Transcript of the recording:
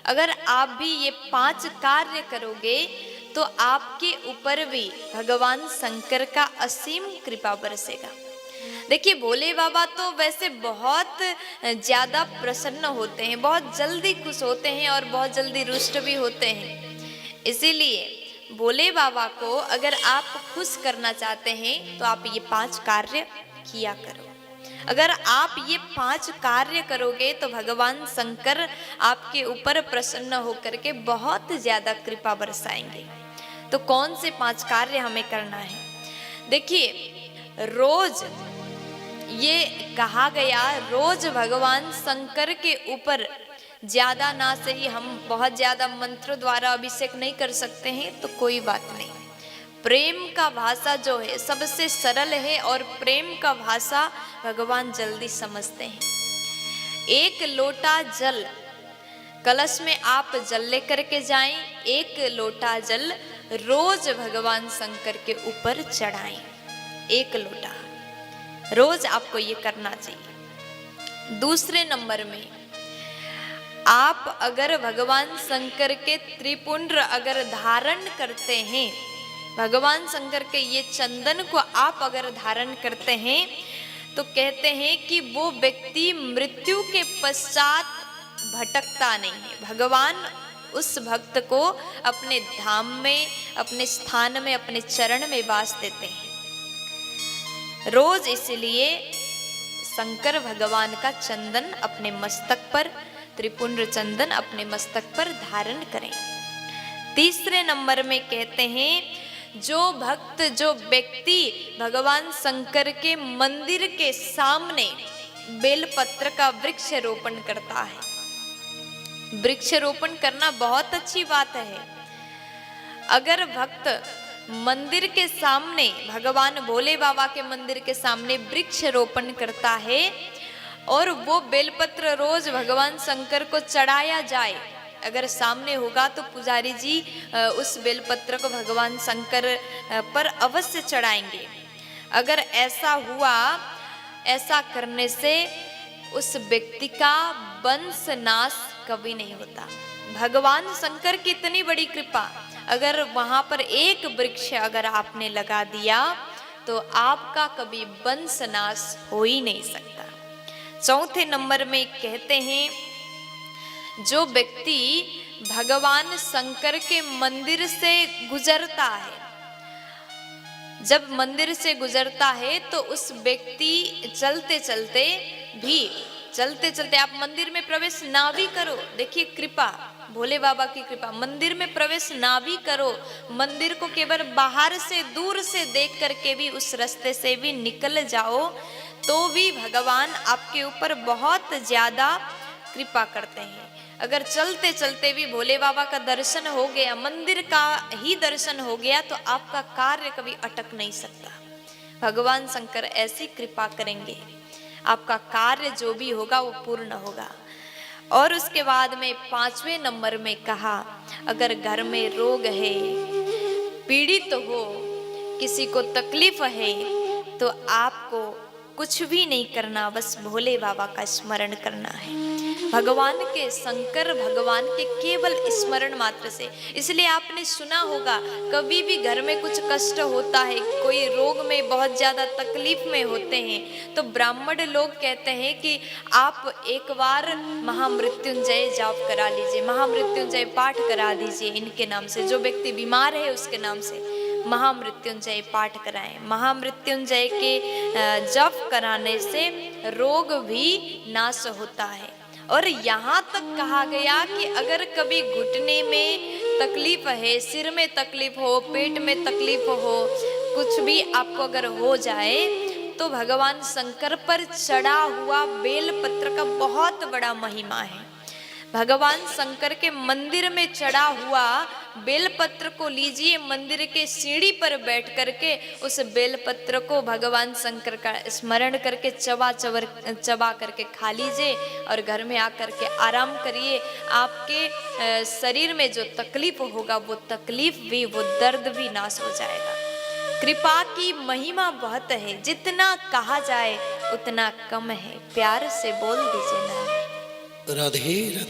अगर आप भी ये 5 कार्य करोगे तो आपके ऊपर भी भगवान शंकर का असीम कृपा बरसेगा। देखिए भोले बाबा तो वैसे बहुत ज्यादा प्रसन्न होते हैं, बहुत जल्दी खुश होते हैं और बहुत जल्दी रुष्ट भी होते हैं। इसीलिए भोले बाबा को अगर आप खुश करना चाहते हैं तो आप ये 5 कार्य किया करो। अगर आप ये 5 कार्य करोगे तो भगवान शंकर आपके ऊपर प्रसन्न होकर के बहुत ज्यादा कृपा बरसाएंगे। तो कौन से 5 कार्य हमें करना है? देखिए रोज ये कहा गया, रोज भगवान शंकर के ऊपर ज्यादा ना सही हम बहुत ज्यादा मंत्र द्वारा अभिषेक नहीं कर सकते हैं तो कोई बात नहीं। प्रेम का भाषा जो है सबसे सरल है और प्रेम का भाषा भगवान जल्दी समझते हैं। 1 लोटा जल कलश में आप जल लेकर के जाएं, 1 लोटा जल रोज भगवान शंकर के ऊपर चढ़ाएं। 1 लोटा रोज आपको ये करना चाहिए। दूसरे नंबर में आप अगर भगवान शंकर के त्रिपुंड्र अगर धारण करते हैं, भगवान शंकर के ये चंदन को आप अगर धारण करते हैं तो कहते हैं कि वो व्यक्ति मृत्यु के पश्चात भटकता नहीं है। भगवान उस भक्त को अपने धाम में, अपने स्थान में, अपने चरण में वास देते हैं। रोज इसलिए शंकर भगवान का चंदन अपने मस्तक पर, त्रिपुंड्र चंदन अपने मस्तक पर धारण करें। तीसरे नंबर में कहते हैं जो भक्त, जो व्यक्ति भगवान शंकर के मंदिर के सामने बेलपत्र का वृक्ष रोपण करता है। वृक्ष रोपण करना बहुत अच्छी बात है। अगर भक्त मंदिर के सामने, भगवान भोले बाबा के मंदिर के सामने वृक्ष रोपण करता है और वो बेलपत्र रोज भगवान शंकर को चढ़ाया जाए, अगर सामने होगा तो पुजारी जी उस बेलपत्र को भगवान शंकर पर अवश्य चढ़ाएंगे। अगर ऐसा हुआ, ऐसा करने से उस व्यक्ति का वंश नाश कभी नहीं होता। भगवान शंकर की इतनी बड़ी कृपा, अगर वहां पर 1 वृक्ष अगर आपने लगा दिया तो आपका कभी वंश नाश हो ही नहीं सकता। चौथे नंबर में कहते हैं जो व्यक्ति भगवान शंकर के मंदिर से गुजरता है, जब मंदिर से गुजरता है तो उस व्यक्ति चलते चलते आप मंदिर में प्रवेश ना भी करो, देखिए कृपा, भोले बाबा की कृपा, मंदिर में प्रवेश ना भी करो, मंदिर को केवल बाहर से दूर से देख करके भी उस रास्ते से भी निकल जाओ तो भी भगवान आपके ऊपर बहुत ज्यादा कृपा करते हैं। अगर चलते चलते भी भोले बाबा का दर्शन हो गया, मंदिर का ही दर्शन हो गया तो आपका कार्य कभी अटक नहीं सकता। भगवान शंकर ऐसी कृपा करेंगे, आपका कार्य जो भी होगा वो पूर्ण होगा। और उसके बाद में 5वें नंबर में कहा अगर घर में रोग है, पीड़ित हो, किसी को तकलीफ है तो आपको कुछ भी नहीं करना, बस भोले बाबा का स्मरण करना है। भगवान के, शंकर भगवान के केवल स्मरण मात्र से। इसलिए आपने सुना होगा कभी भी घर में कुछ कष्ट होता है, कोई रोग में बहुत ज्यादा तकलीफ में होते हैं तो ब्राह्मण लोग कहते हैं कि आप एक बार महामृत्युंजय जाप करा लीजिए, महामृत्युंजय पाठ करा दीजिए इनके नाम से, जो व्यक्ति बीमार है उसके नाम से महामृत्युंजय पाठ कराएं। महामृत्युंजय के जप कराने से रोग भी नाश होता है। और यहाँ तक कहा गया कि अगर कभी घुटने में तकलीफ है, सिर में तकलीफ हो, पेट में तकलीफ हो, कुछ भी आपको अगर हो जाए तो भगवान शंकर पर चढ़ा हुआ बेलपत्र का बहुत बड़ा महिमा है। भगवान शंकर के मंदिर में चढ़ा हुआ बेलपत्र को लीजिए, मंदिर के सीढ़ी पर बैठ करके उस बेलपत्र को भगवान शंकर का स्मरण करके चबा करके खा लीजिए और घर में आकर के आराम करिए। आपके शरीर में जो तकलीफ होगा वो तकलीफ भी, वो दर्द भी नाश हो जाएगा। कृपा की महिमा बहुत है, जितना कहा जाए उतना कम है। प्यार से बोल दीजिए ना। राधे राधे।